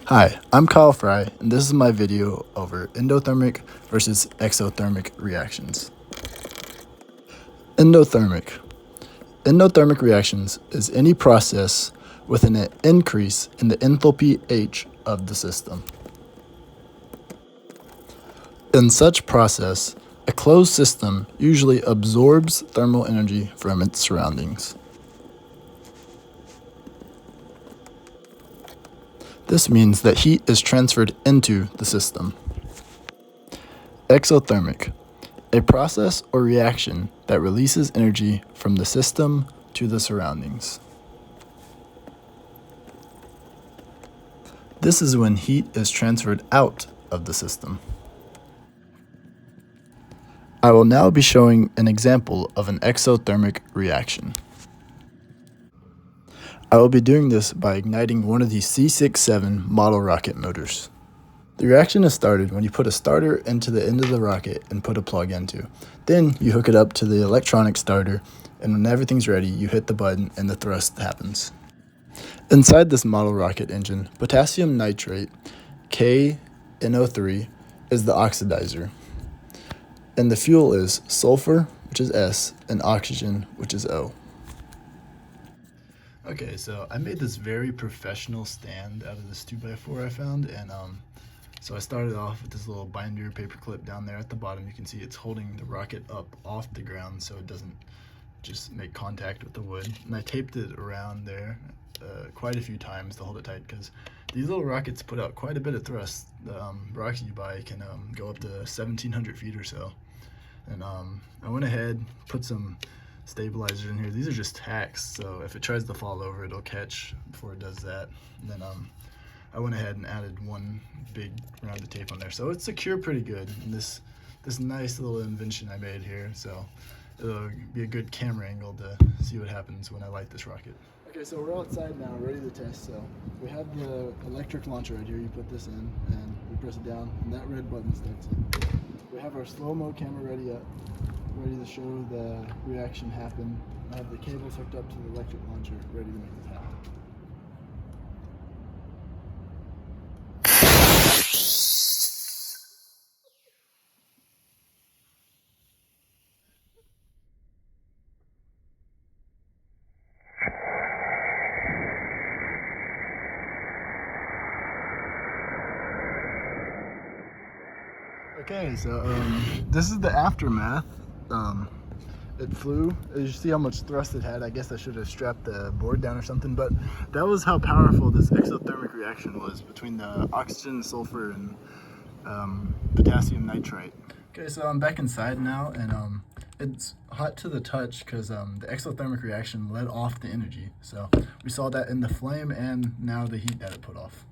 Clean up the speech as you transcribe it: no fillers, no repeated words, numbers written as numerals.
Hi, I'm Kyle Fry, and this is my video over endothermic versus exothermic reactions. Endothermic. Endothermic reactions is any process with an increase in the enthalpy H of the system. In such process, a closed system usually absorbs thermal energy from its surroundings. This means that heat is transferred into the system. Exothermic. A process or reaction that releases energy from the system to the surroundings. This is when heat is transferred out of the system. I will now be showing an example of an exothermic reaction. I will be doing this by igniting one of these C67 model rocket motors. The reaction is started when you put a starter into the end of the rocket and put a plug into. Then you hook it up to the electronic starter, and when everything's ready, you hit the button and the thrust happens. Inside this model rocket engine, potassium nitrate, KNO3, is the oxidizer. And the fuel is sulfur, which is S, and oxygen, which is O. Okay, so I made this very professional stand out of this 2x4 I found, and so I started off with this little binder paper clip down there at the bottom. You can see it's holding the rocket up off the ground so it doesn't just make contact with the wood. And I taped it around there quite a few times to hold it tight, because these little rockets put out quite a bit of thrust. The rockets you buy can go up to 1,700 feet or so. And I went ahead, put some stabilizers in here. These are just tacks, so if it tries to fall over, it'll catch before it does that. And then I went ahead and added one big round of tape on there, so it's secure pretty good. And this nice little invention I made here, so it'll be a good camera angle to see what happens when I light this rocket. Okay, so we're outside now, ready to test. So we have the electric launcher right here. You put this in, and we press it down, and that red button starts it. We have our slow-mo camera ready to show the reaction happen. I have the cables hooked up to the electric launcher, ready to make this happen. Okay, so this is the aftermath. It flew. As you see how much thrust it had, I guess I should have strapped the board down or something, but that was how powerful this exothermic reaction was between the oxygen, sulfur, and potassium nitrate. Okay, so I'm back inside now, and it's hot to the touch because the exothermic reaction let off the energy. So we saw that in the flame and now the heat that it put off.